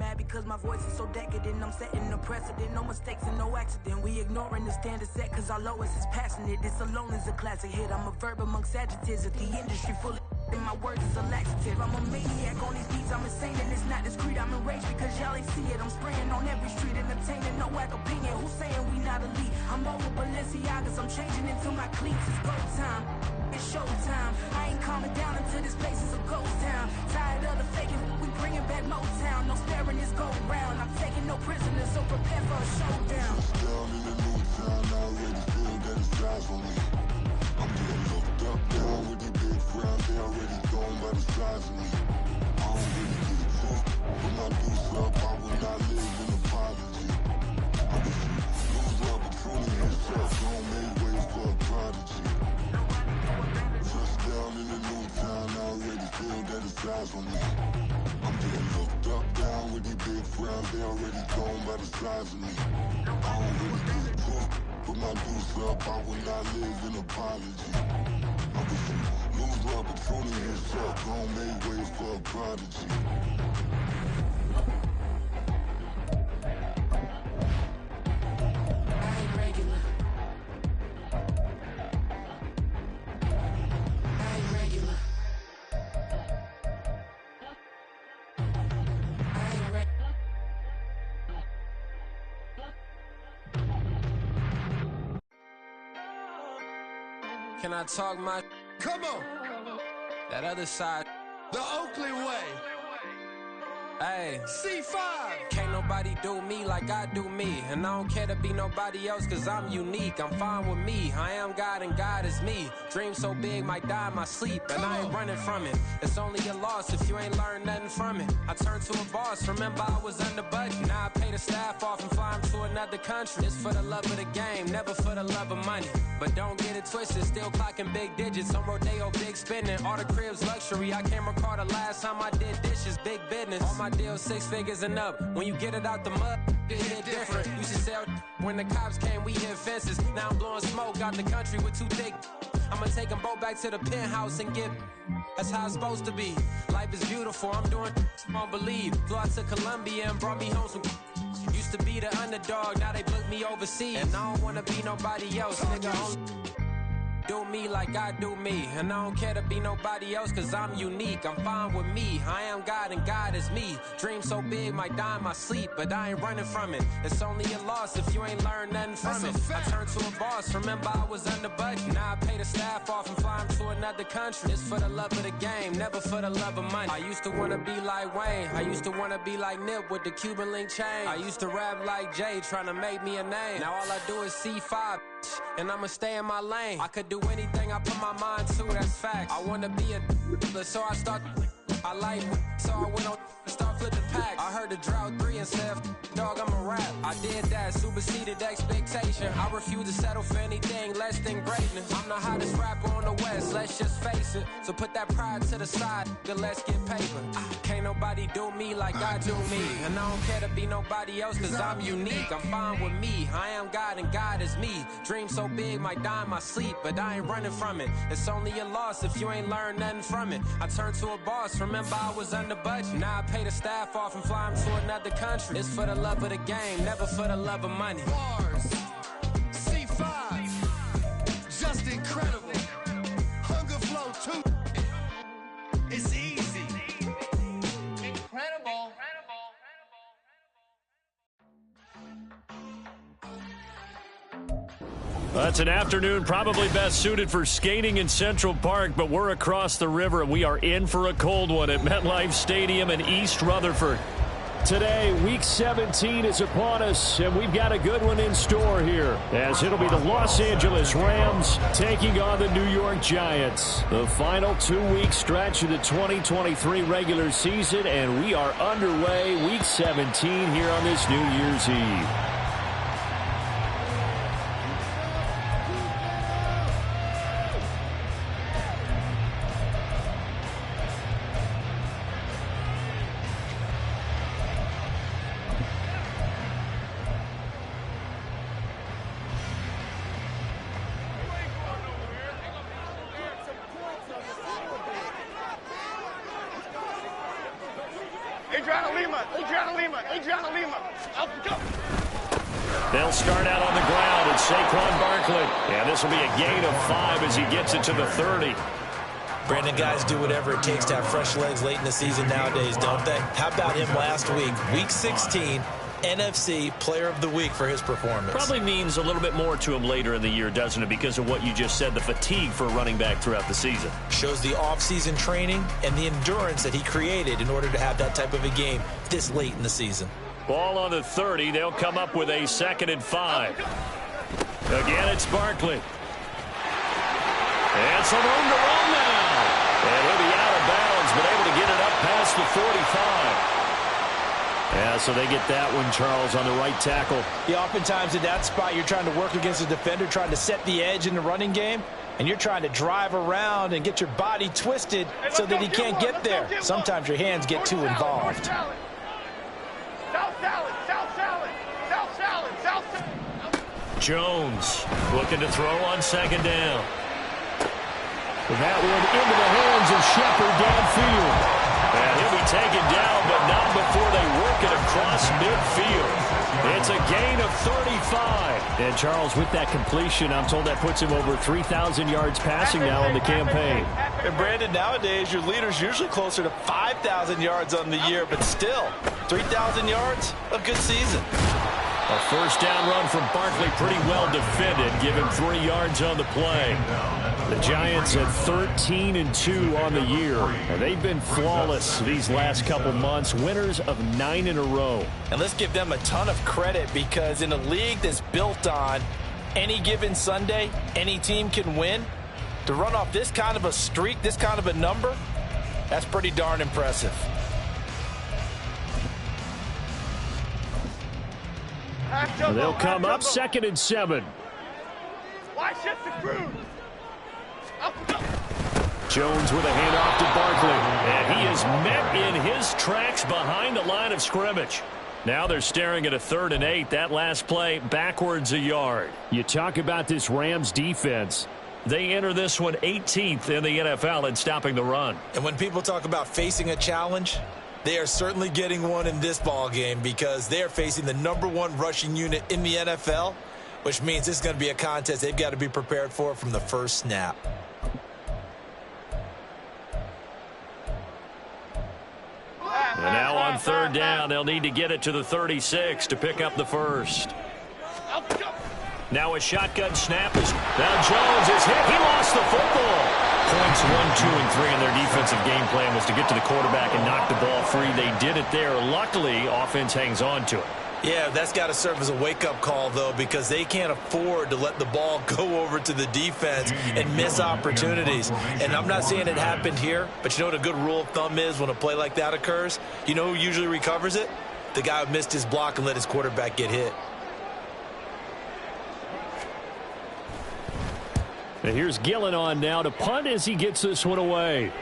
mad because my voice is so decadent. I'm setting the precedent, no mistakes and no accident. We ignoring the standard set cause our lowest is passionate. This alone is a classic hit. I'm a verb amongst adjectives at the industry full of and my words is a laxative. I'm a maniac on these beats, I'm insane and it's not discreet. I'm enraged because y'all ain't see it. I'm spraying on every street, entertaining, no whack opinion. Who's saying we not elite? I'm over Balenciagas, I'm changing into my cleats. It's go time, it's show time. I ain't calming down until this place is a ghost town. Tired of the faking, we bringing back Motown. No sparing this go round. I'm taking no prisoners, so prepare for a showdown. Down in the new town, I already feel that it's eyes on me. I'm getting looked up down with these big frowns, they already gone by the size of me. I don't really get a fuck. When I do up, I will not live in apology. I wish you lose the opportunity and stuff, don't make way for a prodigy. Touchdown in the new town, I already feel that it's eyes on me. I'm getting looked up down with these big frowns, they already gone by the size of me. I don't really get a fuck. Put my deuce up, I will not live in apology. I wish you lose the opportunity and suck, don't make way for a prodigy. I ain't regular. I ain't regular. I ain't regular. Can I talk my? Come on, That other side? the Oakley way. Hey. C5. Can't nobody do me like I do me. And I don't care to be nobody else cause I'm unique. I'm fine with me. I am God and God is me. Dream so big might die in my sleep. And I ain't running from it. It's only a loss if you ain't learned nothing from it. I turned to a boss. Remember I was under budget. Now I pay the staff off and fly them to another country. It's for the love of the game, never for the love of money. But don't get it twisted. Still clocking big digits. On Rodeo, big spending. All the cribs luxury. I can't recall the last time I did dishes. Big business. All my deals 6 figures and up. When you get it out the mud, it hit different. Used to sell when the cops came, we hit fences. Now I'm blowing smoke out the country with 2 thick. I'ma take them both back to the penthouse and get. That's how it's supposed to be. Life is beautiful, I'm doing you won't believe. Flew out to Colombia and brought me home some. Used to be the underdog, now they book me overseas. And I don't wanna be nobody else, nigga. Do me like I do me. And I don't care to be nobody else cause I'm unique. I'm fine with me. I am God and God is me. Dream so big might die in my sleep, but I ain't running from it. It's only a loss if you ain't learned nothing from it. I turned to a boss. Remember I was under budget. Now I pay the staff off and fly them to another country. It's for the love of the game, never for the love of money. I used to wanna be like Wayne. I used to wanna be like Nip with the Cuban link chain. I used to rap like Jay trying to make me a name. Now all I do is C5 and I'ma stay in my lane. I could do anything I put my mind to, that's fact. I wanna be a so I start. I like so I went on start flipping packs. I heard the drought 3 and said, dog, I'm a rap. I did that, superseded expectation. I refuse to settle for anything less than greatness. I'm the hottest rapper on the West, let's just face it. So put that pride to the side, then let's get paper. Can't nobody do me like I do me. And I don't care to be nobody else cause I'm unique. I'm fine with me. I am God and God is me. Dream so big might die in my sleep, but I ain't running from it. It's only a loss if you ain't learned nothing from it. I turned to a boss, remember I was under budget. Now I pay the staff off and fly them to another country. It's for the love of the game, never for the love of money. Bars. C5. Just incredible. Hunger Flow 2. It's easy. Incredible. That's an afternoon probably best suited for skating in Central Park, but we're across the river and we are in for a cold one at MetLife Stadium in East Rutherford. Today, Week 17 is upon us, and we've got a good one in store here, as it'll be the Los Angeles Rams taking on the New York Giants. The final 2-week stretch of the 2023 regular season, and we are underway Week 17 here on this New Year's Eve. They trying to leave They'll start out on the ground at Saquon Barkley. And this will be a gain of 5 as he gets it to the 30. Brandon, guys do whatever it takes to have fresh legs late in the season nowadays, don't they? How about him last week, Week 16, NFC Player of the Week for his performance? Probably means a little bit more to him later in the year, doesn't it, because of what you just said, the fatigue for a running back throughout the season. Shows the offseason training and the endurance that he created in order to have that type of a game this late in the season. Ball on the 30. They'll come up with a 2nd and 5. Again, it's Barkley. And some room to run now. And he'll be out of bounds, but able to get it up past the 45. Yeah, so they get that one, Charles, on the right tackle. Yeah, oftentimes in that spot, you're trying to work against a defender, trying to set the edge in the running game, and you're trying to drive around and get your body twisted so that he can't get there. Sometimes your hands get too involved. Jones looking to throw on 2nd down. That one into the hands of Shepard downfield. And he'll be taken down, but not before they work it across midfield. It's a gain of 35. And Charles, with that completion, I'm told that puts him over 3,000 yards passing now in the campaign. And Brandon, nowadays your leader's usually closer to 5,000 yards on the year, but still, 3,000 yards, a good season. A 1st down run from Barkley, pretty well defended. Give him 3 yards on the play. The Giants at 13-2 on the year. And they've been flawless these last couple months. Winners of 9 in a row. And let's give them a ton of credit, because in a league that's built on any given Sunday, any team can win. To run off this kind of a streak, this kind of a number, that's pretty darn impressive. They'll come up 2nd and 7. Jones with a handoff to Barkley. And he is met in his tracks behind the line of scrimmage. Now they're staring at a 3rd and 8. That last play backwards a yard. You talk about this Rams defense. They enter this one 18th in the NFL in stopping the run. And when people talk about facing a challenge, they are certainly getting one in this ball game, because they're facing the #1 rushing unit in the NFL, which means this is going to be a contest they've got to be prepared for from the first snap. And now on 3rd down, they'll need to get it to the 36 to pick up the 1st. Now a shotgun snap. Now Jones is hit. He lost the football. Points 1, 2, and 3 in their defensive game plan was to get to the quarterback and knock the ball free. They did it there. Luckily, offense hangs on to it. Yeah, that's got to serve as a wake-up call, though, because they can't afford to let the ball go over to the defense and miss opportunities. And I'm not saying it happened here, but you know what a good rule of thumb is when a play like that occurs? You know who usually recovers it? The guy who missed his block and let his quarterback get hit. And here's Gillen on now to punt as he gets this one away.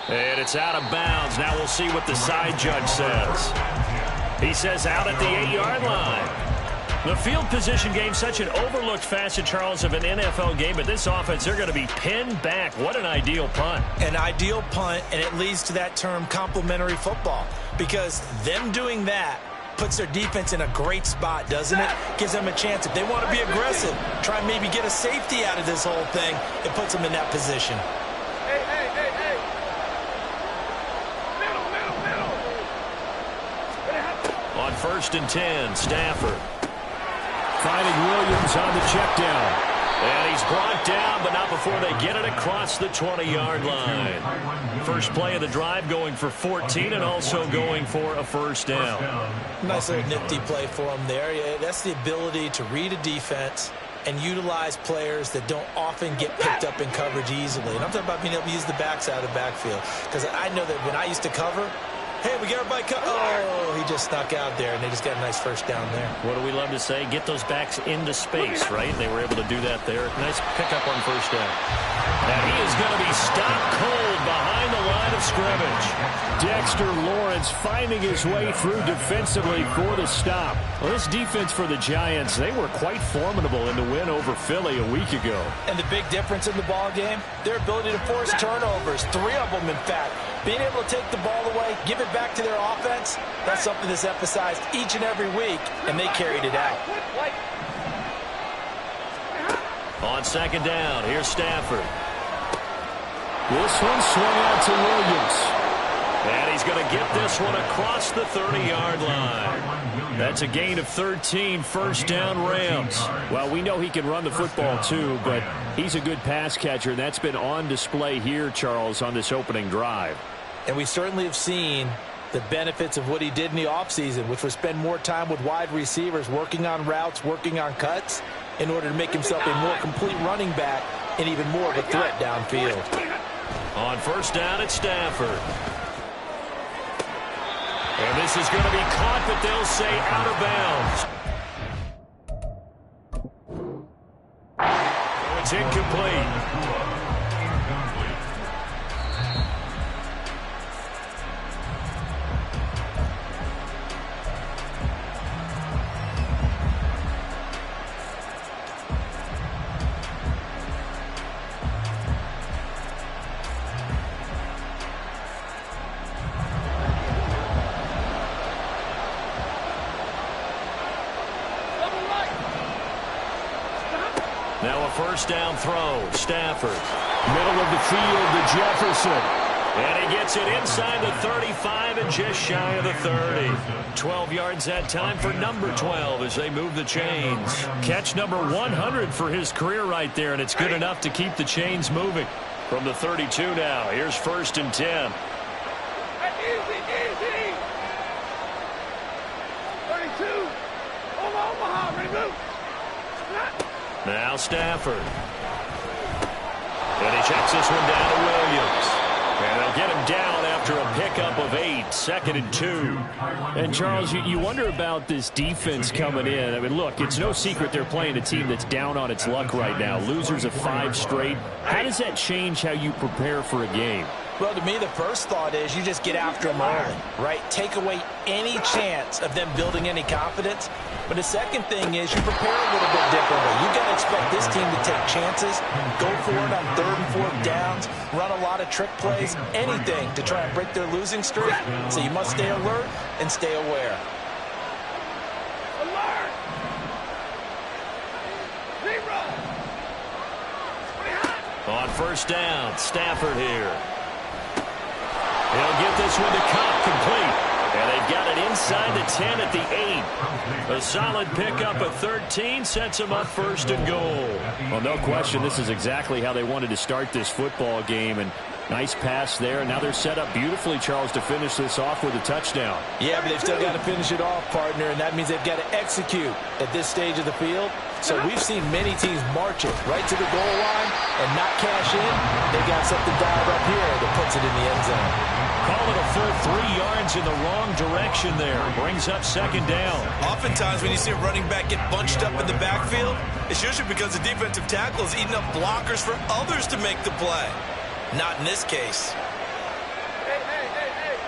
And it's out of bounds. Now we'll see what the side judge says. He says out at the 8-yard line. The field position game, such an overlooked facet, Charles, of an NFL game, but this offense, they're going to be pinned back. What an ideal punt. An ideal punt, and it leads to that term complementary football, because them doing that puts their defense in a great spot, doesn't it? Gives them a chance. If they want to be aggressive, try and maybe get a safety out of this whole thing, it puts them in that position. On 1st and 10, Stafford finding Williams on the check down. And he's brought down, but not before they get it across the 20-yard line. First play of the drive, going for 14 and also going for a 1st down. Nice little nifty play for him there. Yeah, that's the ability to read a defense and utilize players that don't often get picked up in coverage easily. And I'm talking about being able to use the backside of the backfield. Because I know that when I used to cover, hey, we got everybody cut. Oh, he just snuck out there, and they just got a nice 1st down there. What do we love to say? Get those backs into space, right? They were able to do that there. Nice pickup on 1st down. And he is going to be stopped cold behind the line of scrimmage. Dexter Lawrence finding his way through defensively for the stop. Well, this defense for the Giants, they were quite formidable in the win over Philly a week ago. And the big difference in the ball game, their ability to force turnovers. 3 of them, in fact. Being able to take the ball away, give it back to their offense, that's something that's emphasized each and every week, and they carried it out. On second down, here's Stafford. This one swung out to Williams. And he's going to get this one across the 30-yard line. That's a gain of 13, first down Rams. Well, we know he can run the football too, but he's a good pass catcher, and that's been on display here, Charles, on this opening drive. And we certainly have seen the benefits of what he did in the offseason, which was spend more time with wide receivers, working on routes, working on cuts, in order to make himself a more complete running back and even more of a threat downfield. On first down, it's Stafford. And this is going to be caught, but they'll say out of bounds. So it's incomplete. Now a first down throw. Stafford. Middle of the field to Jefferson. And he gets it inside the 35 and just shy of the 30. 12 yards that time for number 12 as they move the chains. Catch number 100 for his career right there, and it's good enough to keep the chains moving. From the 32 now, here's first and 10. Easy. 32. Omaha, ready to move. Now Stafford. And he checks this one down to Williams. And they'll get him down after a pickup of 8, 2nd and 2. And, Charles, you wonder about this defense coming in. I mean, look, it's no secret they're playing a team that's down on its luck right now. Losers of 5 straight. How does that change how you prepare for a game? Well, to me, the first thought is you just get after them early, right? Take away any chance of them building any confidence. But the second thing is you prepare a little bit differently. You got to expect this team to take chances, go for it on 3rd and 4th downs, run a lot of trick plays, anything to try and break their losing streak. So you must stay alert and stay aware. Alert! Zero! On first down, Stafford here. He'll get this one to Cobb, complete. And they've got it inside the 10 at the 8. A solid pickup of 13 sets them up first and goal. Well, no question, this is exactly how they wanted to start this football game. And nice pass there. And now they're set up beautifully, Charles, to finish this off with a touchdown. Yeah, but they've still got to finish it off, partner, and that means they've got to execute at this stage of the field. So we've seen many teams march it right to the goal line and not cash in. They got something dialed up here that puts it in the end zone. Call it a full 3 yards in the wrong direction there. Brings up second down. Oftentimes when you see a running back get bunched up in the backfield, it's usually because the defensive tackle is eating up blockers for others to make the play. Not in this case. Hey.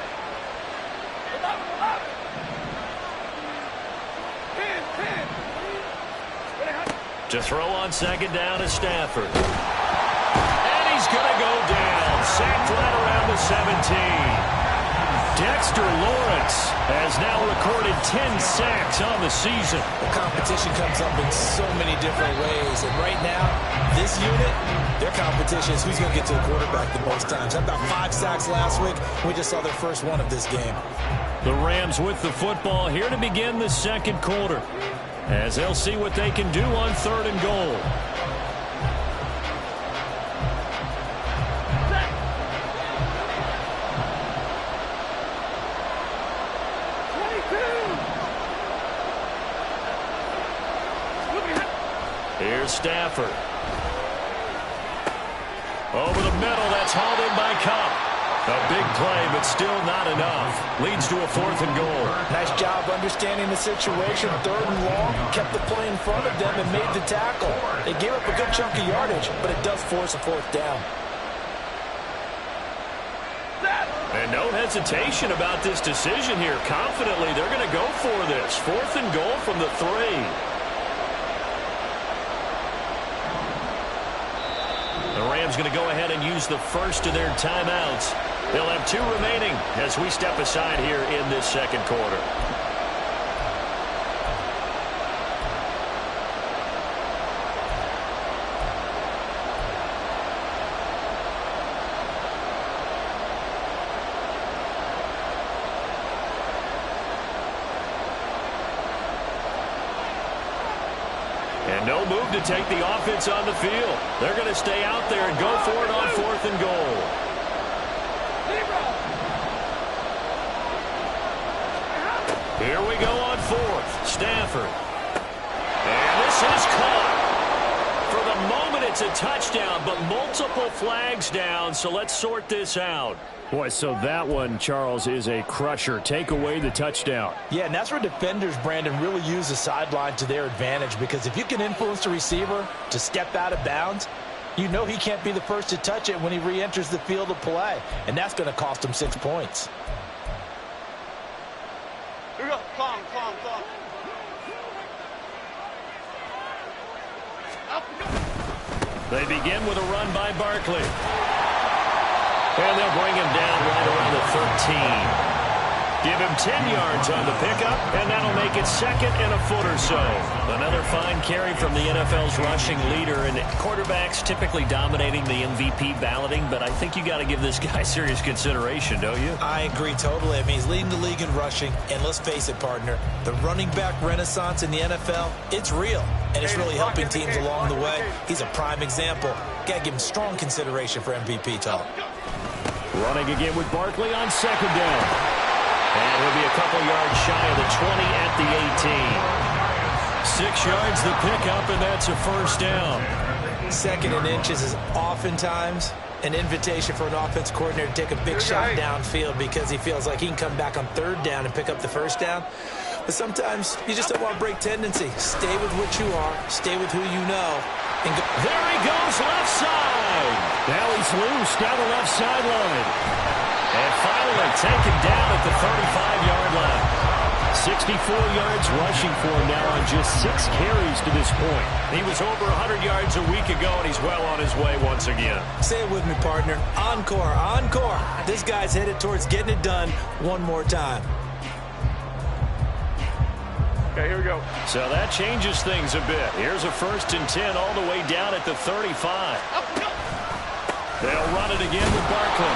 Hold up. 10. To throw on second down is Stafford. And he's going to go down. Sacked right around the 17. Dexter Lawrence has now recorded 10 sacks on the season. The competition comes up in so many different ways. And right now, this unit, their competition is who's going to get to the quarterback the most times. Had about 5 sacks last week. We just saw their first one of this game. The Rams with the football here to begin the second quarter, as they'll see what they can do on 3rd and goal. Here's Stafford. Over the middle, that's hauled in by Cobb. A big play, but still not enough. Leads to a 4th and goal. Nice job understanding the situation. 3rd and long, kept the play in front of them and made the tackle. They gave up a good chunk of yardage, but it does force a 4th down. And no hesitation about this decision here. Confidently, they're going to go for this. 4th and goal from the 3. The Rams going to go ahead and use the first of their timeouts They'll have 2 remaining as we step aside here in this second quarter. And no move to take the offense on the field. They're going to stay out there and go for it on 4th and goal. Here we go on 4th. Stafford. And this is caught. For the moment, it's a touchdown, but multiple flags down, so let's sort this out. Boy, so that one, Charles, is a crusher. Take away the touchdown. Yeah, and that's where defenders, Brandon, really use the sideline to their advantage, because if you can influence the receiver to step out of bounds, you know he can't be the first to touch it when he re-enters the field of play, and that's going to cost him 6 points. Here we go. Calm. They begin with a run by Barkley. And they'll bring him down right around the 13. Give him 10 yards on the pickup, and that'll make it 2nd and a foot or so. Another fine carry from the NFL's rushing leader, and quarterbacks typically dominating the MVP balloting, but I think you got to give this guy serious consideration, don't you? I agree totally. I mean, he's leading the league in rushing, and let's face it, partner, the running back renaissance in the NFL, it's real, and it's really helping teams along the way. He's a prime example. Got to give him strong consideration for MVP talk. Running again with Barkley on 2nd down. And he'll be a couple yards shy of the 20 at the 18. 6 yards the pickup, and that's a 1st down. 2nd and inches is oftentimes an invitation for an offense coordinator to take a big shot downfield because he feels like he can come back on 3rd down and pick up the 1st down. But sometimes you just don't want to break tendency. Stay with what you are. Stay with who you know. And go. There he goes, left side. Now he's loose down the left sideline. And finally taken down at the 35-yard line. 64 yards rushing for him now on just 6 carries to this point. He was over 100 yards a week ago, and he's well on his way once again. Say it with me, partner. Encore, encore. This guy's headed towards getting it done one more time. Okay, here we go. So that changes things a bit. Here's a 1st and 10 all the way down at the 35. They'll run it again with Barkley.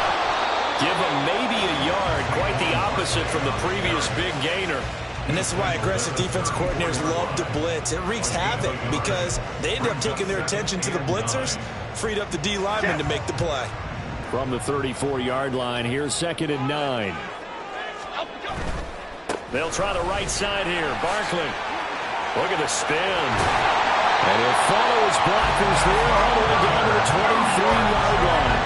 Give him maybe a yard, quite the opposite from the previous big gainer. And this is why aggressive defense coordinators love to blitz. It wreaks havoc because they end up taking their attention to the blitzers, freed up the D lineman to make the play. From the 34-yard line, here's 2nd and 9. They'll try the right side here. Barkley. Look at the spin. And he'll follow his blockers there all the way down to the 23-yard line.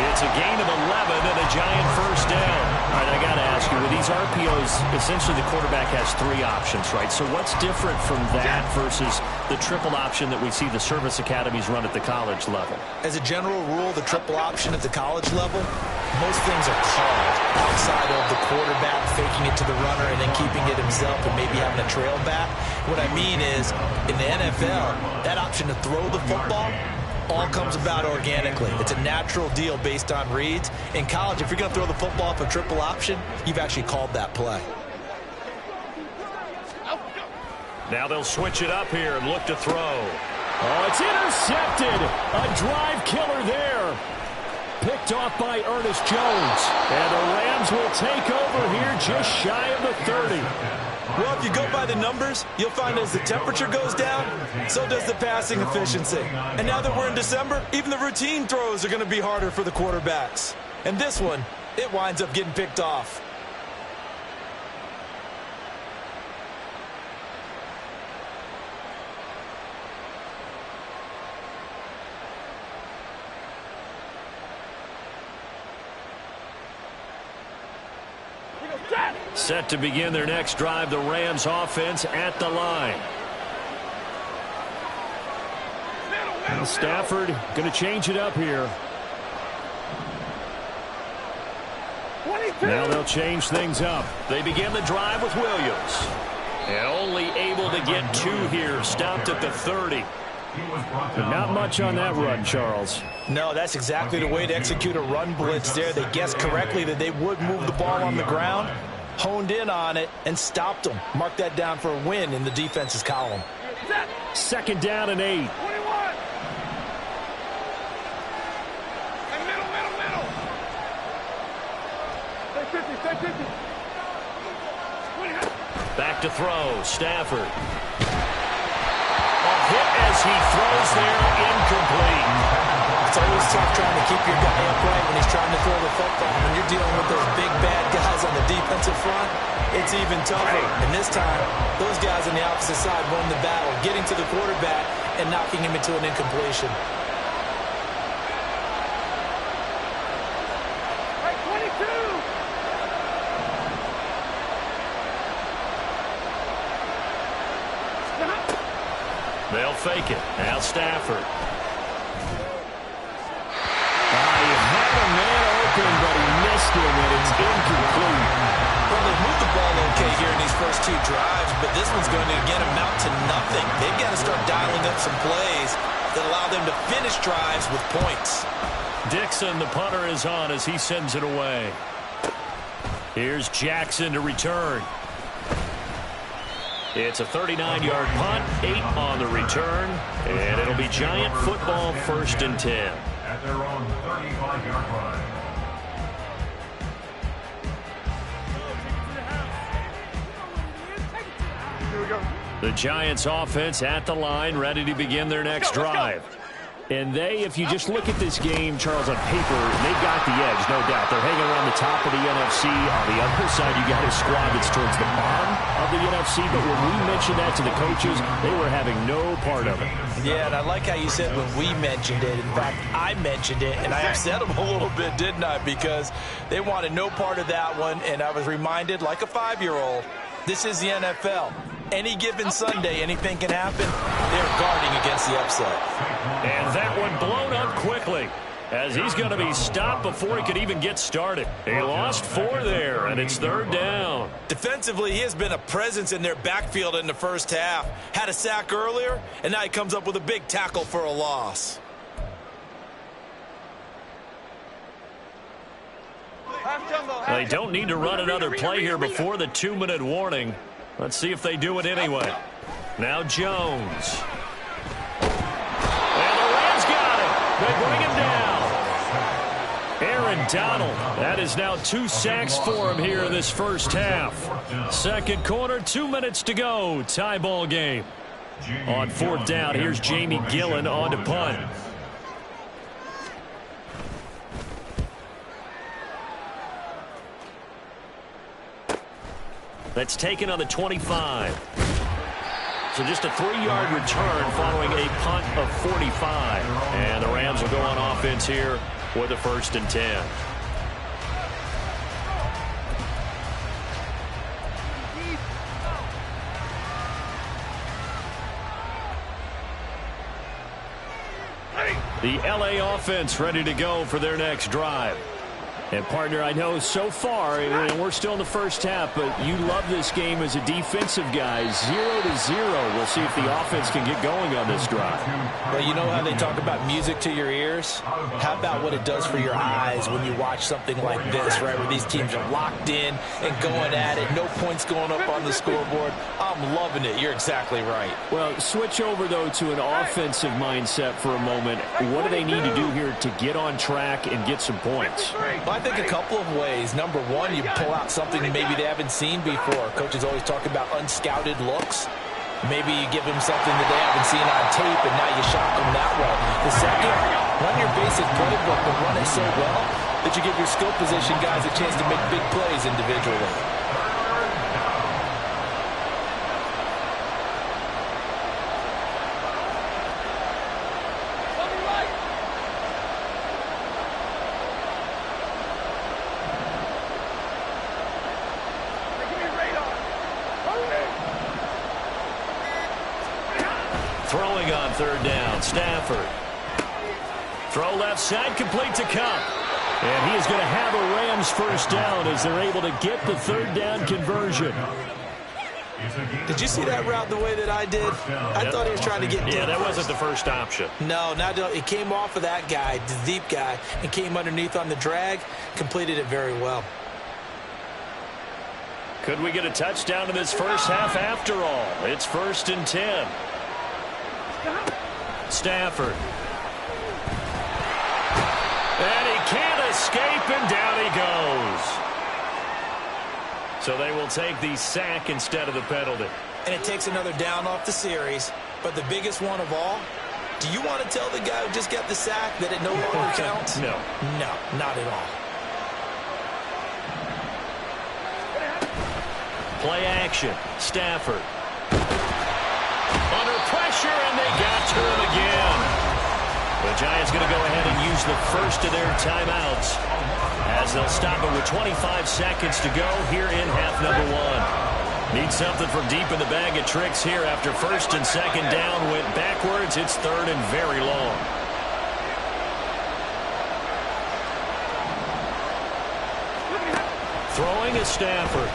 It's a gain of 11 and a Giant 1st down. All right, I got to ask you, with these RPOs, essentially the quarterback has 3 options, right? So what's different from that versus the triple option that we see the service academies run at the college level? As a general rule, the triple option at the college level, most things are called outside of the quarterback faking it to the runner and then keeping it himself and maybe having a trail back. What I mean is, in the NFL, that option to throw the football all comes about organically. It's a natural deal based on reads. In college, if you're going to throw the football off a triple option, you've actually called that play. Now they'll switch it up here and look to throw. Oh, it's intercepted. A drive killer there. Picked off by Ernest Jones. And the Rams will take over here just shy of the 30. Well, if you go by the numbers, you'll find as the temperature goes down, so does the passing efficiency. And now that we're in December, even the routine throws are going to be harder for the quarterbacks. And this one, it winds up getting picked off. Set to begin their next drive, the Rams offense at the line. And Stafford going to change it up here. Now they'll change things up. They begin the drive with Williams. And only able to get 2 here, stopped at the 30. Not much on that run, Charles. No, that's exactly the way to execute a run blitz there. They guessed correctly that they would move the ball on the ground, honed in on it, and stopped them. Mark that down for a win in the defense's column. 2nd down and 8. Back to throw, Stafford. A hit as he throws there, incomplete. It's always tough trying to keep your guy upright when he's trying to throw the football. When you're dealing with those big, bad guys on the defensive front, it's even tougher. And this time, those guys on the opposite side won the battle, getting to the quarterback and knocking him into an incompletion. They'll fake it. Now Stafford. He had a man open, but he missed him, and it's incomplete. Well, they moved the ball okay here in these first 2 drives, but this one's going to, again, amount to nothing. They've got to start dialing up some plays that allow them to finish drives with points. Dixon, the punter, is on as he sends it away. Here's Jackson to return. It's a 39-yard punt, 8 on the return, and it'll be Giant football 1st and 10. At their own 35-yard line. Here we go. The Giants offense at the line, ready to begin their next drive. And they, if you just look at this game, Charles, on paper, they've got the edge, no doubt. They're hanging around the top of the NFC. On the other side, you got a squad that's towards the bottom of the NFC. But when we mentioned that to the coaches, they were having no part of it. Yeah, and I like how you said when we mentioned it. In fact, I mentioned it, and I upset them a little bit, didn't I? Because they wanted no part of that one, and I was reminded, like a 5-year-old, this is the NFL. Any given Sunday, anything can happen. They're guarding against the upset. And that one blown up quickly as he's going to be stopped before he could even get started. He lost 4 there, and it's 3rd down. Defensively, he has been a presence in their backfield in the first half. Had a sack earlier, and now he comes up with a big tackle for a loss. They don't need to run another play here before the 2-minute warning. Let's see if they do it anyway. Now Jones. And the Rams got him. They bring him down. Aaron Donald. That is now 2 sacks for him here in this first half. 2nd quarter, 2 minutes to go. Tie ball game. On 4th down, here's Jamie Gillen on to punt. That's taken on the 25. So just a 3-yard return following a punt of 45. And the Rams will go on offense here with a 1st and 10. The LA offense ready to go for their next drive. And, partner, I know so far, and we're still in the first half, but you love this game as a defensive guy. 0-0. We'll see if the offense can get going on this drive. Well, you know how they talk about music to your ears? How about what it does for your eyes when you watch something like this, right, where these teams are locked in and going at it, no points going up on the scoreboard? I'm loving it. You're exactly right. Well, switch over, though, to an offensive mindset for a moment. What do they need to do here to get on track and get some points? I think a couple of ways. Number one, you pull out something that maybe they haven't seen before. Coaches always talk about unscouted looks. Maybe you give them something that they haven't seen on tape, and now you shock them that way. The second, run your basic playbook, but run it so well that you give your skill position guys a chance to make big plays individually. Throwing on 3rd down, Stafford. Throw left side, complete to Cup. And he is going to have a Rams 1st down as they're able to get the 3rd down conversion. Did you see that route the way that I did? I thought he was trying to get deep. Yeah, that wasn't the first option. No, it came off of that guy, the deep guy, and came underneath on the drag, completed it very well. Could we get a touchdown in this first half after all? It's 1st and 10. Stafford. And he can't escape, and down he goes. So they will take the sack instead of the penalty. And it takes another down off the series. But the biggest one of all, do you want to tell the guy who just got the sack that it no longer counts? No. No, not at all. Play action. Stafford. Under pressure, and they got to him again. The Giants going to go ahead and use the first of their timeouts as they'll stop it with 25 seconds to go here in half number 1. Need something from deep in the bag of tricks here after 1st and 2nd down went backwards. It's 3rd and very long. Throwing is Stafford.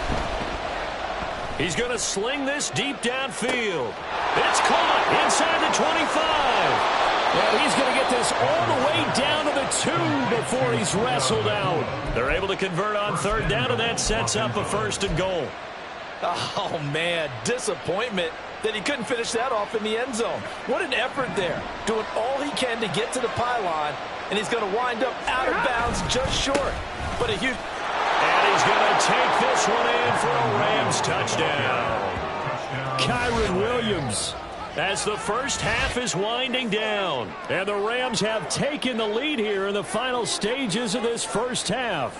He's going to sling this deep downfield. It's caught inside the 25. Well, he's going to get this all the way down to the 2 before he's wrestled out. They're able to convert on 3rd down, and that sets up a 1st and goal. Oh, man, disappointment that he couldn't finish that off in the end zone. What an effort there, doing all he can to get to the pylon, and he's going to wind up out of bounds just short. But a huge... And he's going to take this one in for a Rams touchdown. Kyron Williams, as the first half is winding down. And the Rams have taken the lead here in the final stages of this first half.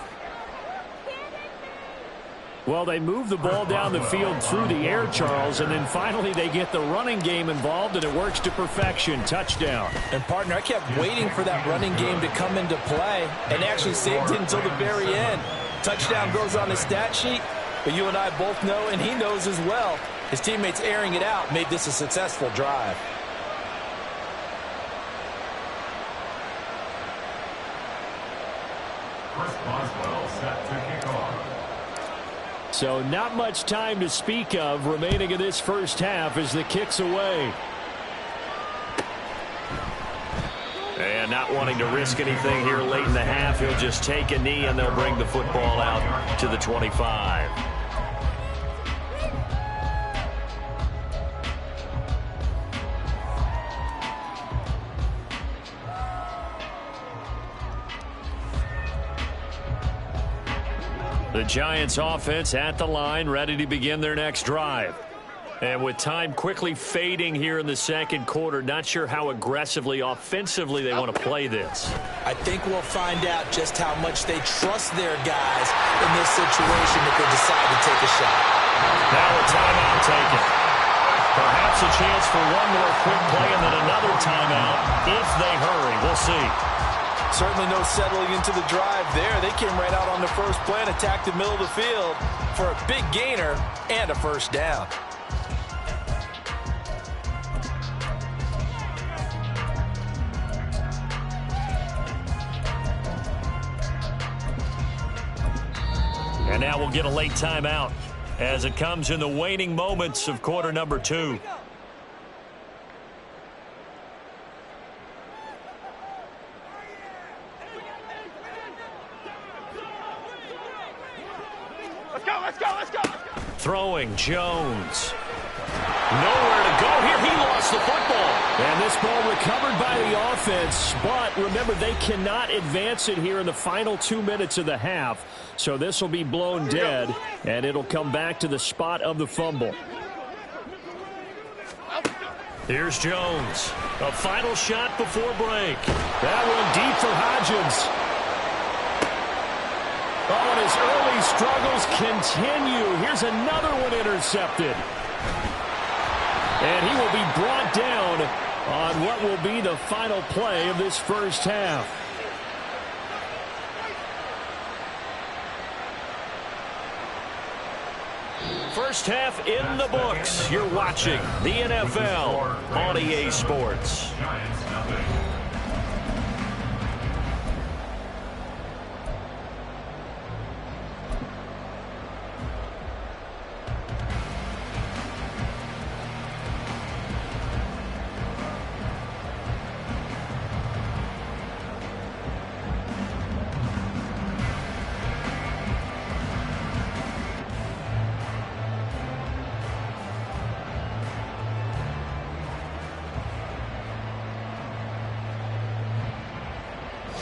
Well, they move the ball down the field through the air, Charles, and then finally they get the running game involved, and it works to perfection. Touchdown. And, partner, I kept waiting for that running game to come into play and actually saved it until the very end. Touchdown goes on the stat sheet, but you and I both know, and he knows as well, his teammates airing it out made this a successful drive. So not much time to speak of remaining in this first half as the kick's away. And not wanting to risk anything here late in the half, he'll just take a knee and they'll bring the football out to the 25. The Giants offense at the line, ready to begin their next drive. And with time quickly fading here in the second quarter, not sure how aggressively, offensively they want to play this. I think we'll find out just how much they trust their guys in this situation if they decide to take a shot. Now a timeout taken. Perhaps a chance for one more quick play and then another timeout if they hurry. We'll see. Certainly no settling into the drive there. They came right out on the first play and attacked the middle of the field for a big gainer and a first down. And now we'll get a late timeout as it comes in the waning moments of quarter number 2. Let's go. Throwing, Jones. Nowhere to go here. He lost the football. And this ball recovered by the offense. But remember, they cannot advance it here in the final 2 minutes of the half. So this will be blown dead, and it'll come back to the spot of the fumble. Here's Jones. A final shot before break. That one deep for Hodgins. Oh, and his early struggles continue. Here's another one intercepted. And he will be brought down on what will be the final play of this first half. First half in the books. You're watching the NFL on EA Sports.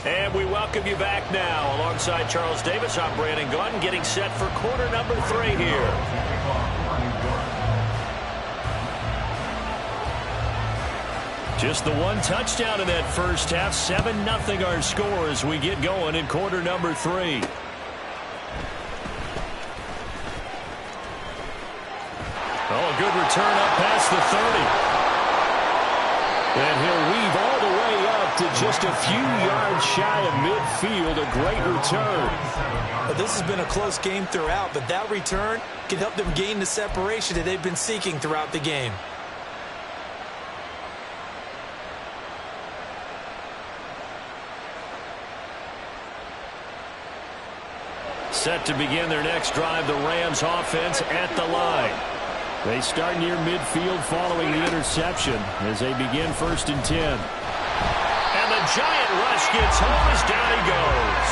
And we welcome you back now. Alongside Charles Davis, I'm Brandon Gunn, getting set for quarter number 3 here. Just the one touchdown in that first half. 7-0 our score as we get going in quarter number 3. Oh, a good return up past the 30. And he'll weave all the way up to just a few yards shy of midfield. A great return. Well, this has been a close game throughout, but that return can help them gain the separation that they've been seeking throughout the game. Set to begin their next drive, the Rams offense at the line. They start near midfield following the interception as they begin 1st and 10. And the Giant rush gets home as down he goes.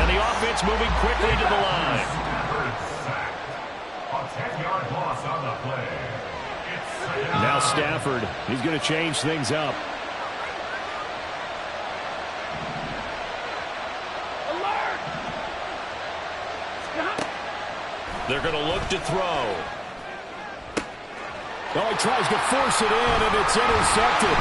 And the offense moving quickly to the line. A 10-yard loss on the play. Now Stafford, he's going to change things up. They're going to look to throw. Oh, he tries to force it in, and it's intercepted.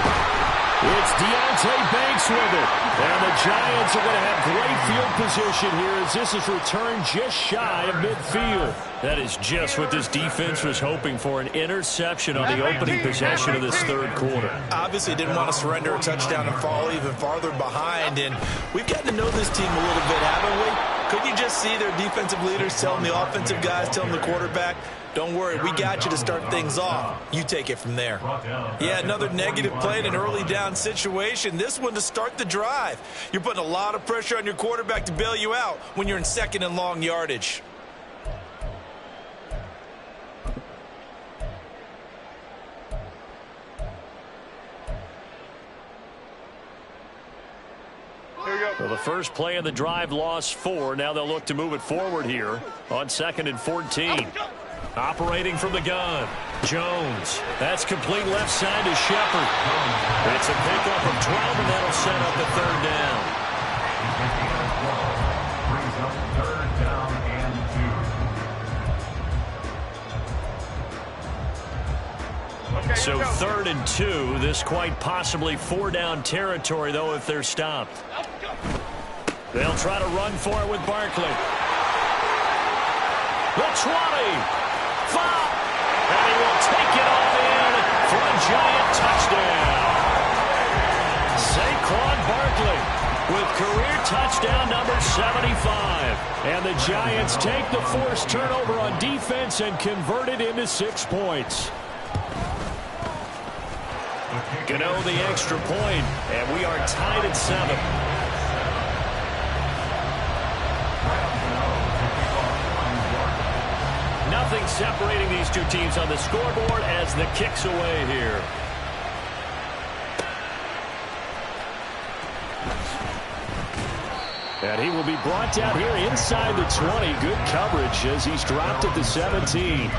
It's Deontay Banks with it. And the Giants are going to have great field position here as this is returned just shy of midfield. That is just what this defense was hoping for, an interception on the opening possession of this third quarter. Obviously didn't want to surrender a touchdown and fall even farther behind, and we've gotten to know this team a little bit, haven't we? Couldn't you just see their defensive leaders telling the offensive guys, telling the quarterback, don't worry, we got you to start things off. You take it from there. Yeah, another negative play in an early down situation. This one to start the drive. You're putting a lot of pressure on your quarterback to bail you out when you're in 2nd and long yardage. Well, the first play of the drive lost 4. Now they'll look to move it forward here on 2nd and 14. Operating from the gun, Jones. That's complete left side to Shepard. It's a pickup of 12, and that'll set up a 3rd down. Brings up 3rd down and 2. So 3rd and 2. This quite possibly 4-down territory, though, if they're stopped. They'll try to run for it with Barkley. The 20. 5. And he will take it all in for a Giant touchdown. Saquon Barkley with career touchdown number 75. And the Giants take the forced turnover on defense and convert it into 6 points. Gano the extra point, and we are tied at 7. Nothing separating these two teams on the scoreboard as the kick's away here. And he will be brought down here inside the 20. Good coverage as he's dropped at the 17.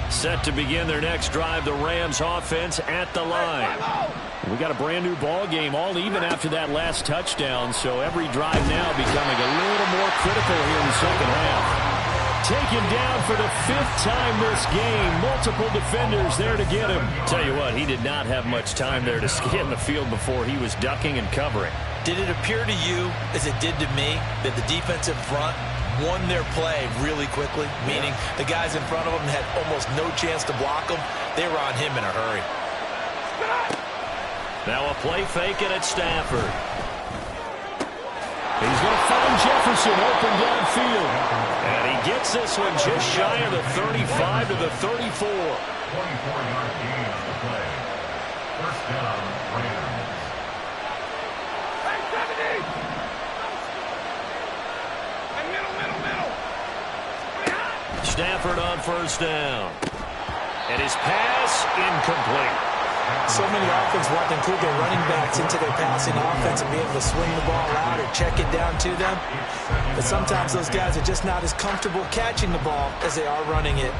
Set to begin their next drive, the Rams offense at the line. We got a brand new ball game, all even after that last touchdown, so every drive now becoming a little more critical here in the second half. Taken down for the 5th time this game. Multiple defenders there to get him. Tell you what, he did not have much time there to scan the field before he was ducking and covering. Did it appear to you, as it did to me, that the defensive front won their play really quickly, meaning the guys in front of them had almost no chance to block them? They were on him in a hurry. Now a play fake and it's Stafford. He's going to find Jefferson open downfield. And he gets this one just shy of the 35 to the 34. 24-yard gain on the play. 1st down, Rams. Stafford on 1st down. And his pass incomplete. So many offenses want to include their running backs into their passing offense and be able to swing the ball out or check it down to them. But sometimes those guys are just not as comfortable catching the ball as they are running it.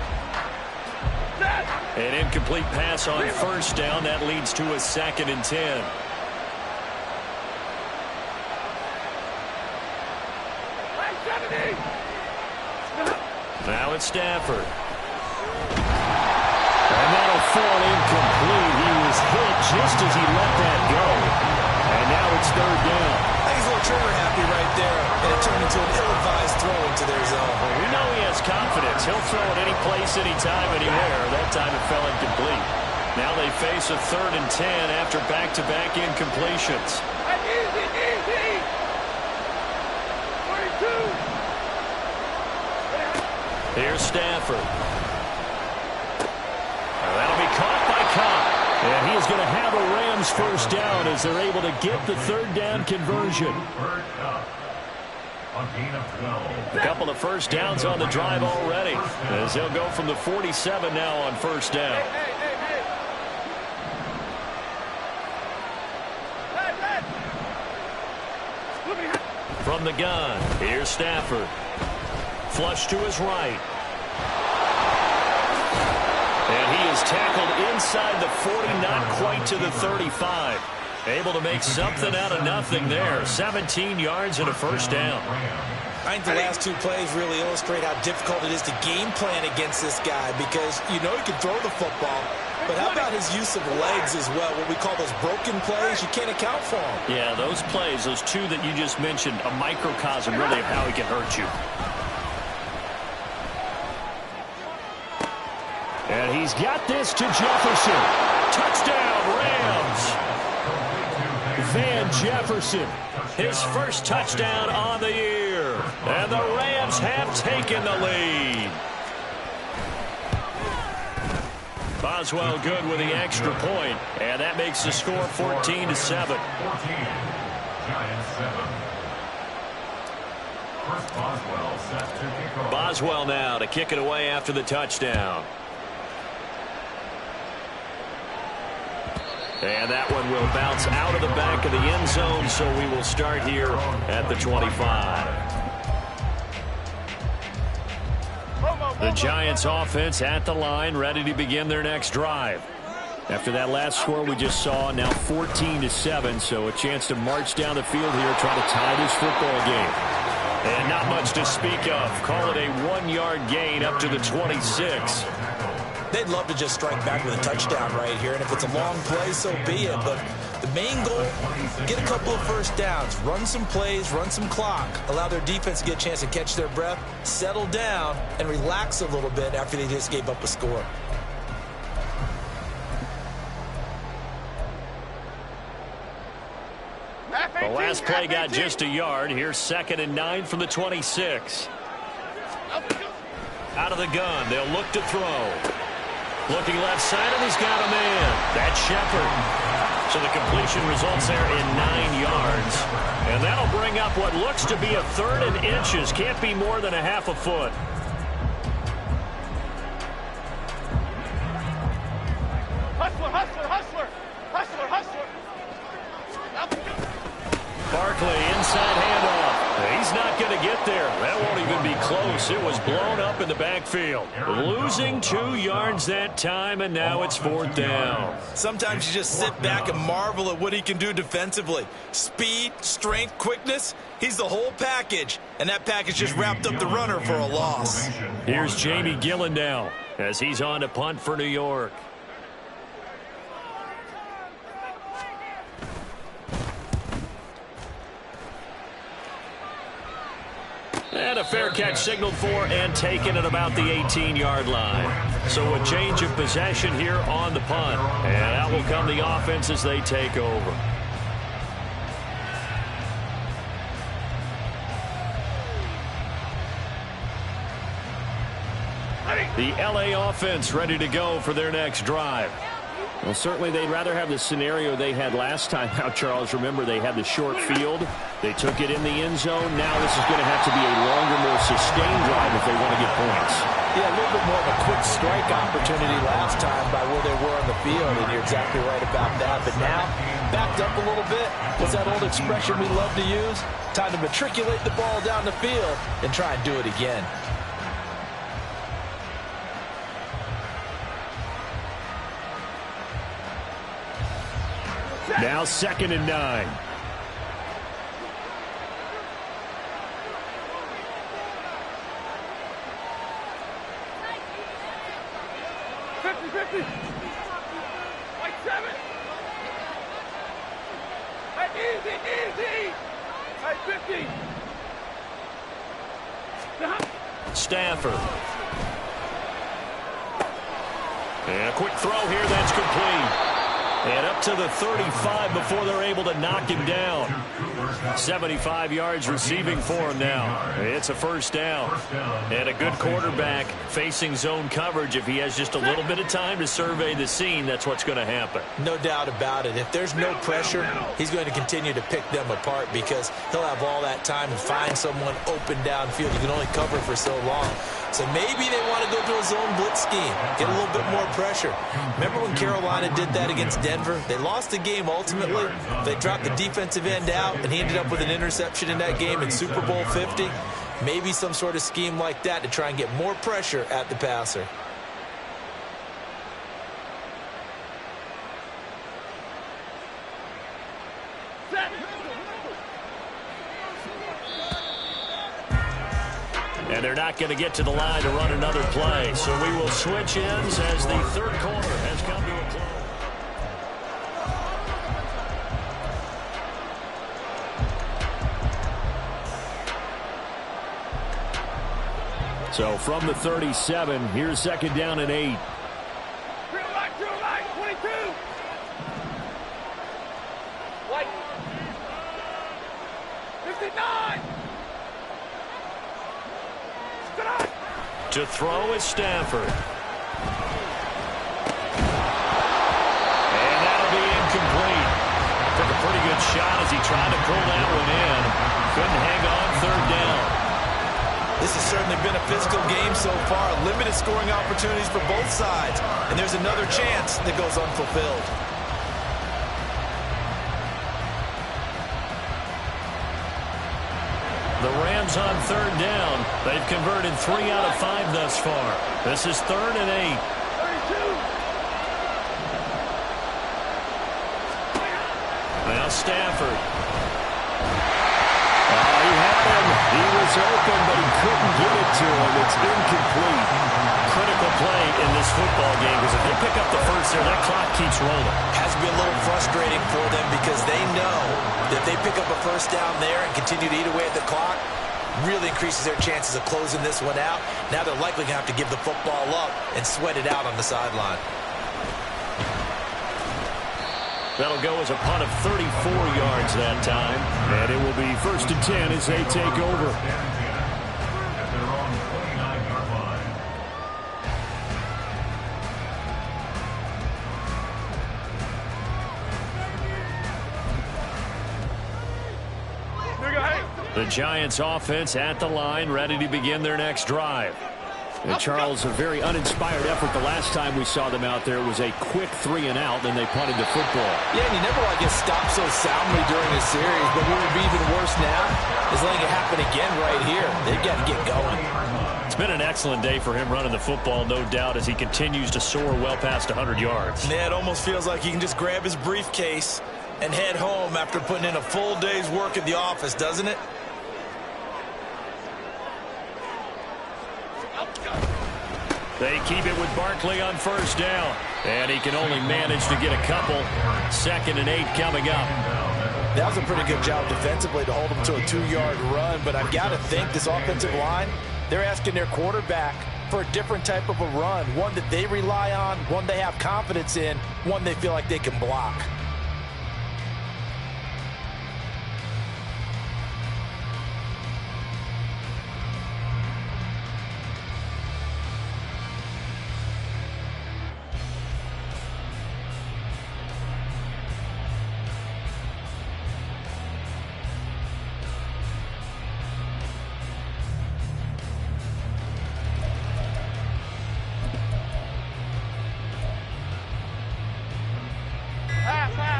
An incomplete pass on first down. That leads to a 2nd and 10. Now it's Stafford. And that'll fall incomplete. He was hit just as he let that go. And now it's 3rd down. I think he's a little trigger happy right there. And it turned into an ill-advised throw into their zone. Well, we know he has confidence. He'll throw it any place, anytime, anywhere. That time it fell incomplete. Now they face a 3rd and 10 after back-to-back incompletions. Easy, easy. 42. Here's Stafford. That'll be caught by Cobb. And he is going to have a Rams first down as they're able to get the 3rd down conversion. A couple of first downs on the drive already, as they'll go from the 47 now on first down. From the gun, here's Stafford. Flush to his right. And he is tackled inside the 40, not quite to the 35. Able to make something out of nothing there. 17 yards and a first down. I think the last 2 plays really illustrate how difficult it is to game plan against this guy, because you know he can throw the football, but how about his use of legs as well? What we call those broken plays, you can't account for them. Yeah, those plays, those 2 that you just mentioned, a microcosm really of how he can hurt you. And he's got this to Jefferson. Touchdown, Rams. Van Jefferson, his first touchdown on the year. And the Rams have taken the lead. Boswell good with the extra point, and that makes the score 14-7. 14, Giants 7. First Boswell set to kick off. Boswell now to kick it away after the touchdown. And that one will bounce out of the back of the end zone, so we will start here at the 25. The Giants offense at the line, ready to begin their next drive. After that last score we just saw, now 14-7, so a chance to march down the field here, try to tie this football game. And not much to speak of. Call it a 1-yard gain up to the 26. They'd love to just strike back with a touchdown right here, and if it's a long play, so be it. But the main goal, get a couple of first downs, run some plays, run some clock, allow their defense to get a chance to catch their breath, settle down, and relax a little bit after they just gave up a score. The last play got just a yard. Here's 2nd and 9 from the 26. Out of the gun, they'll look to throw. Looking left side, and he's got a man. That's Shepard. So the completion results there in 9 yards. And that'll bring up what looks to be a 3rd and inches. Can't be more than a half a foot. Hustler, hustler, hustler. Hustler, hustler. Barkley, inside handoff. He's not going to get there. That won't even be close. It was blown up in the backfield. Losing 2 yards that time, and now it's 4th down. Sometimes you just sit back and marvel at what he can do defensively. Speed, strength, quickness. He's the whole package. And that package just wrapped up the runner for a loss. Here's Jamie Gillen now as he's on to punt for New York. And a fair catch signaled for and taken at about the 18-yard line. So a change of possession here on the punt. And out will come the offense as they take over. The LA offense ready to go for their next drive. Well, certainly they'd rather have the scenario they had last time out, Charles. Remember, they had the short field. They took it in the end zone. Now this is going to have to be a longer, more sustained drive if they want to get points. Yeah, a little bit more of a quick strike opportunity last time by where they were on the field, and you're exactly right about that. But now, backed up a little bit, what's that old expression we love to use? Time to matriculate the ball down the field and try and do it again. Now 2nd and 9. Like 7. Hey, easy. Hey, 50. Stafford. And a quick throw here, that's complete. And up to the 35 before they're able to knock him down. 75 yards receiving for him now. It's a first down. And a good quarterback facing zone coverage. If he has just a little bit of time to survey the scene, that's what's going to happen. No doubt about it. If there's no pressure, he's going to continue to pick them apart because he'll have all that time to find someone open downfield. You can only cover for so long. So maybe they want to go to a zone blitz scheme, get a little bit more pressure. Remember when Carolina did that against Denver? They lost the game ultimately. They dropped the defensive end out, and he ended up with an interception in that game in Super Bowl 50. Maybe some sort of scheme like that to try and get more pressure at the passer. And they're not going to get to the line to run another play. So we will switch ends as the third quarter has come to a close. So from the 37, here's 2nd down and 8. Drill right, 22. White. 59. To throw is Stafford. And that'll be incomplete. Took a pretty good shot as he tried to pull that one in. Couldn't hang on 3rd down. This has certainly been a physical game so far. Limited scoring opportunities for both sides. And there's another chance that goes unfulfilled. The Rams on 3rd down. They've converted 3 out of 5 thus far. This is 3rd and 8. 32. Now Stafford. He had him. He was open, but he couldn't get it to him. It's incomplete. Critical play in this football game because if they pick up the first there, that clock keeps rolling. Has to be a little frustrating for them because they know that if they pick up a first down there and continue to eat away at the clock, really increases their chances of closing this one out. Now they're likely going to have to give the football up and sweat it out on the sideline. That'll go as a punt of 34 yards that time. And it will be 1st and 10 as they take over. The Giants offense at the line, ready to begin their next drive. And Charles, a very uninspired effort the last time we saw them out there. It was a quick 3 and out, then they punted the football. Yeah, and you never want to get stopped so soundly during a series, but what would be even worse now is letting it happen again right here. They've got to get going. It's been an excellent day for him running the football, no doubt, as he continues to soar well past 100 yards. Yeah, it almost feels like he can just grab his briefcase and head home after putting in a full day's work at the office, doesn't it? They keep it with Barkley on 1st down. And he can only manage to get a couple. 2nd and 8 coming up. That was a pretty good job defensively to hold him to a 2-yard run. But I've got to think this offensive line, they're asking their quarterback for a different type of a run. One that they rely on, one they have confidence in, one they feel like they can block.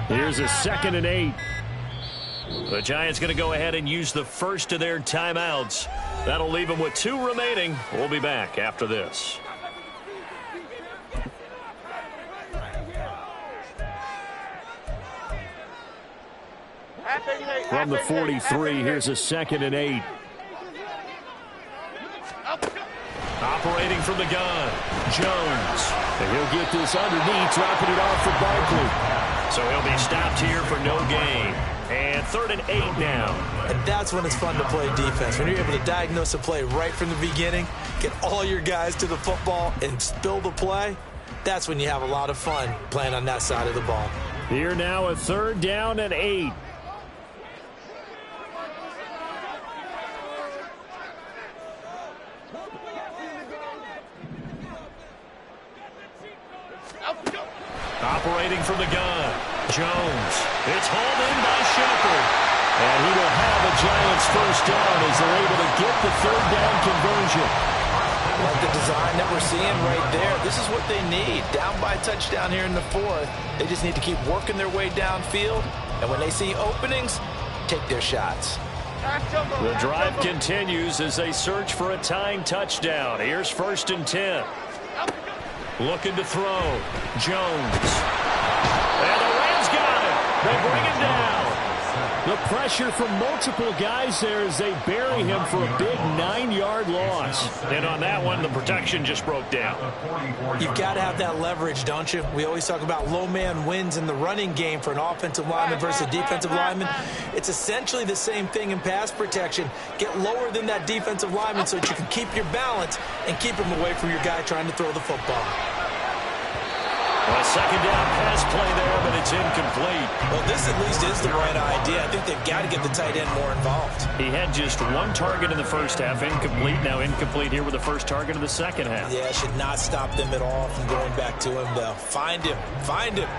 Here's a 2nd and 8. The Giants going to go ahead and use the first of their timeouts. That'll leave them with 2 remaining. We'll be back after this. From the 43, here's a 2nd and 8. Operating from the gun, Jones. And he'll get this underneath, dropping it off for Barkley. So he'll be stopped here for no gain. And 3rd and 8 now. And that's when it's fun to play defense. When you're able to diagnose a play right from the beginning, get all your guys to the football, and spill the play, that's when you have a lot of fun playing on that side of the ball. Here now a 3rd down and 8. Operating from the gun, Jones. It's hauled in by Shepard. And he will have a Giants 1st down as they're able to get the 3rd down conversion. Like the design that we're seeing right there, this is what they need. Down by a touchdown here in the 4th. They just need to keep working their way downfield. And when they see openings, take their shots. The drive continues as they search for a tying touchdown. Here's 1st and 10. Looking to throw. Jones. And the Rams got it. They bring it down. The pressure from multiple guys there as they bury him for a big 9-yard loss. And on that one, the protection just broke down. You've got to have that leverage, don't you? We always talk about low man wins in the running game for an offensive lineman versus a defensive lineman. It's essentially the same thing in pass protection. Get lower than that defensive lineman so that you can keep your balance and keep him away from your guy trying to throw the football. A 2nd down pass play there, but it's incomplete. Well, this at least is the right idea. I think they've got to get the tight end more involved. He had just 1 target in the 1st half, incomplete. Now incomplete here with the 1st target of the 2nd half. Yeah, should not stop them at all from going back to him, though. Find him. Find him.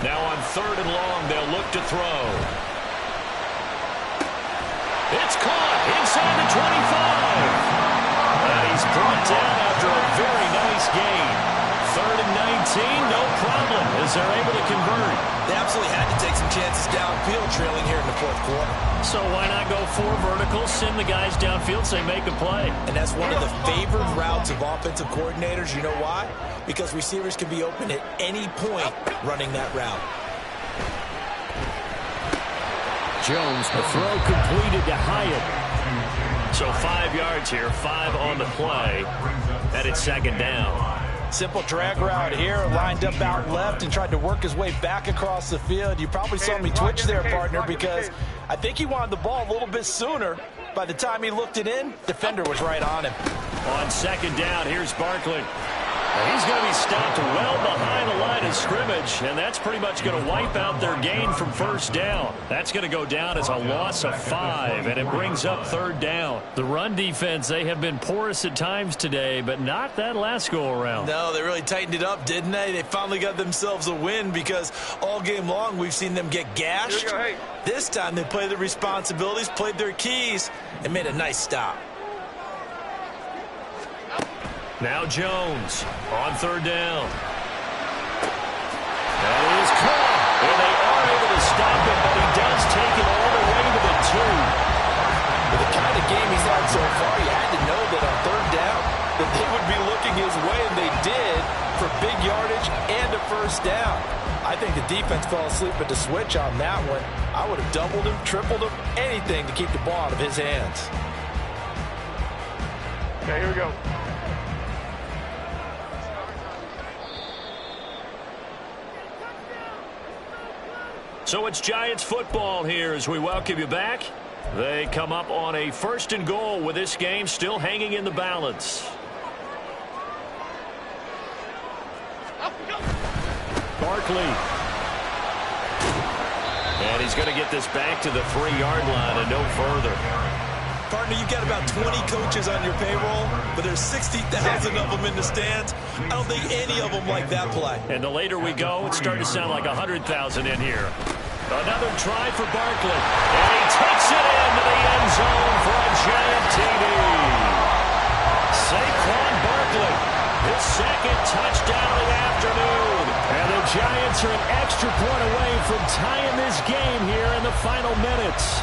Now on 3rd and long, they'll look to throw. It's caught inside the 25. And he's brought down after a very nice gain. 3rd and 19, no problem, as they're able to convert. They absolutely had to take some chances downfield trailing here in the 4th quarter. So why not go 4 verticals, send the guys downfield, say make a play. And that's one of the favored routes of offensive coordinators. You know why? Because receivers can be open at any point running that route. Jones, the throw completed to Hyatt. So 5 yards here, 5 on the play, and it's 2nd down. Simple drag route here, lined up out left and tried to work his way back across the field. You probably saw me twitch there, partner, because I think he wanted the ball a little bit sooner. By the time he looked it in, defender was right on him. On 2nd down, here's Barkley. He's going to be stopped well behind the line of scrimmage, and that's pretty much going to wipe out their gain from 1st down. That's going to go down as a loss of 5, and it brings up 3rd down. The run defense, they have been porous at times today, but not that last go-around. No, they really tightened it up, didn't they? They finally got themselves a win because all game long we've seen them get gashed. This time they played their responsibilities, played their keys, and made a nice stop. Now Jones on 3rd down. That is caught. And they are able to stop him, but he does take it all the way to the 2. With the kind of game he's had so far, you had to know that on 3rd down that they would be looking his way, and they did, for big yardage and a 1st down. I think the defense fell asleep at the switch on that one. I would have doubled him, tripled him, anything to keep the ball out of his hands. Okay, here we go. So it's Giants football here as we welcome you back. They come up on a 1st and goal with this game still hanging in the balance. Barkley. And he's going to get this back to the 3-yard line and no further. Partner, you've got about 20 coaches on your payroll, but there's 60,000 of them in the stands. I don't think any of them like that play. And the later we go, it's starting to sound like 100,000 in here. Another try for Barkley. And he takes it into the end zone for a Giant TD. tying this game here in the final minutes.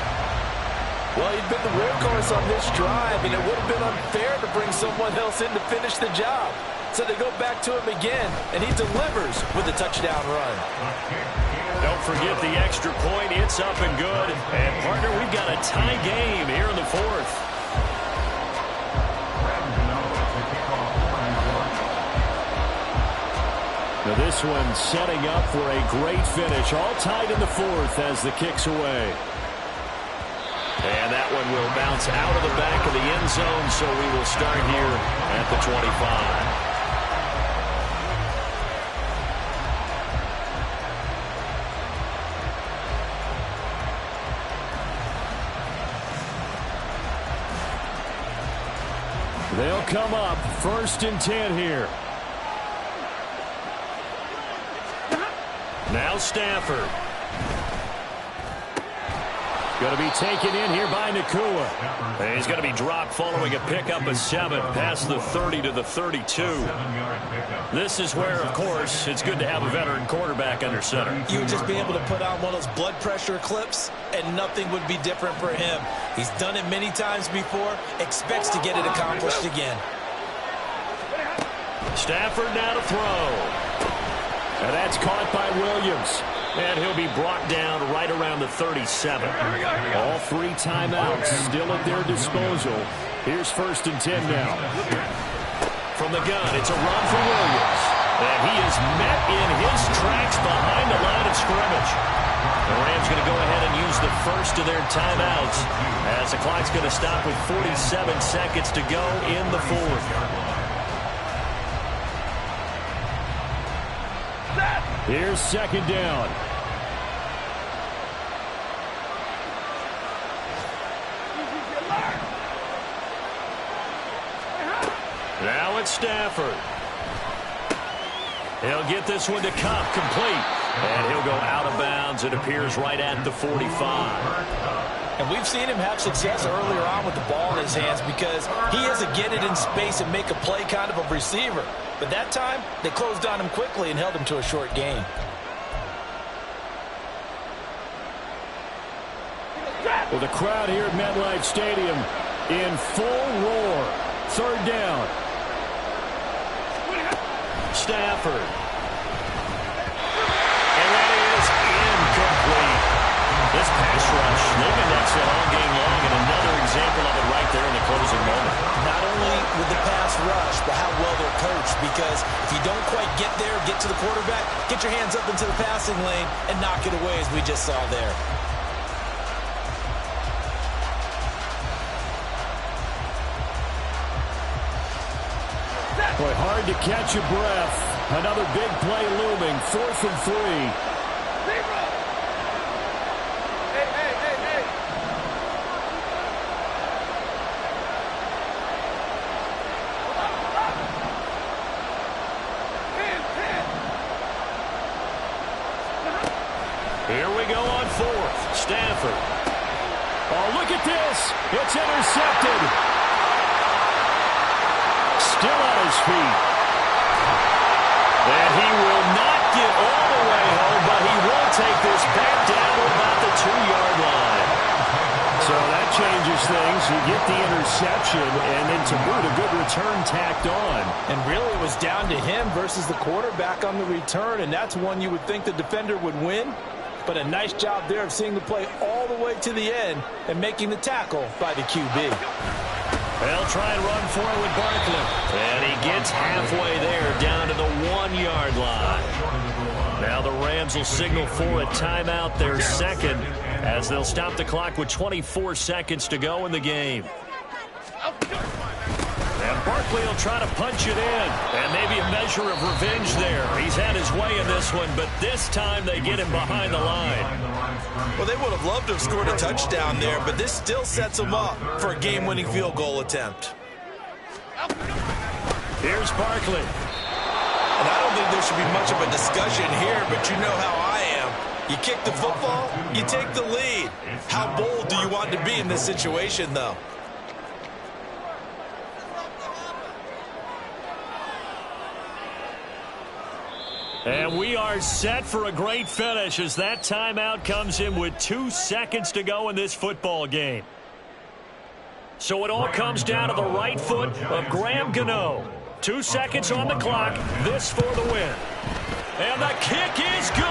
Well, he'd been the workhorse on this drive, and it would have been unfair to bring someone else in to finish the job. So they go back to him again, and he delivers with a touchdown run. Don't forget the extra point. It's up and good. And, partner, we've got a tie game here in the fourth. Now this one setting up for a great finish. All tied in the fourth as the kick's away. And that one will bounce out of the back of the end zone, so we will start here at the 25. They'll come up 1st and 10 here. Now Stafford. Going to be taken in here by Nakua. And he's going to be dropped following a pickup of 7 past the 30 to the 32. This is where, of course, it's good to have a veteran quarterback under center. You would just be able to put on one of those blood pressure clips, and nothing would be different for him. He's done it many times before, expects to get it accomplished again. Stafford now to throw. And that's caught by Williams. And he'll be brought down right around the 37. All 3 timeouts still at their disposal. Here's 1st and 10 now. From the gun, it's a run for Williams. And he is met in his tracks behind the line of scrimmage. The Rams going to go ahead and use the first of their timeouts as the clock's going to stop with 47 seconds to go in the fourth. Here's 2nd down. Now it's Stafford. He'll get this one to Cup, complete. And he'll go out of bounds. It appears right at the 45. And we've seen him have success earlier on with the ball in his hands because he is a get it in space and make a play kind of a receiver. But that time, they closed on him quickly and held him to a short gain. Well, the crowd here at MetLife Stadium in full roar. 3rd down. Stafford. And that is incomplete. This pass rush, they've been excellent all game long, and another example of it right there in the closing moment. Not only with the pass rush, but how well they're coached, because if you don't quite get there, get to the quarterback, get your hands up into the passing lane and knock it away as we just saw there. Boy, hard to catch your breath. Another big play looming. 4th and 3. Here we go on 4th. Stafford. Oh, look at this. It's intercepted. Still on his feet. And he will not get all the way home, but he will take this back down to about the 2-yard line. So that changes things. You get the interception, and then to boot, a good return tacked on. And really it was down to him versus the quarterback on the return, and that's one you would think the defender would win. But a nice job there of seeing the play all the way to the end and making the tackle by the QB. They'll try and run for it with Barkley. And he gets halfway there, down to the 1-yard line. Now the Rams will signal for a timeout, their 2nd, as they'll stop the clock with 24 seconds to go in the game. And Barkley will try to punch it in. And maybe a measure of revenge there. He's had his way in this one, but this time they get him behind the line. Well, they would have loved to have scored a touchdown there, but this still sets them up for a game-winning field goal attempt. Here's Barkley. And I don't think there should be much of a discussion here, but you know how I am. You kick the football, you take the lead. How bold do you want to be in this situation, though? And we are set for a great finish as that timeout comes in with 2 seconds to go in this football game. So it all comes down to the right foot of Graham Gano. 2 seconds on the clock. This for the win. And the kick is good.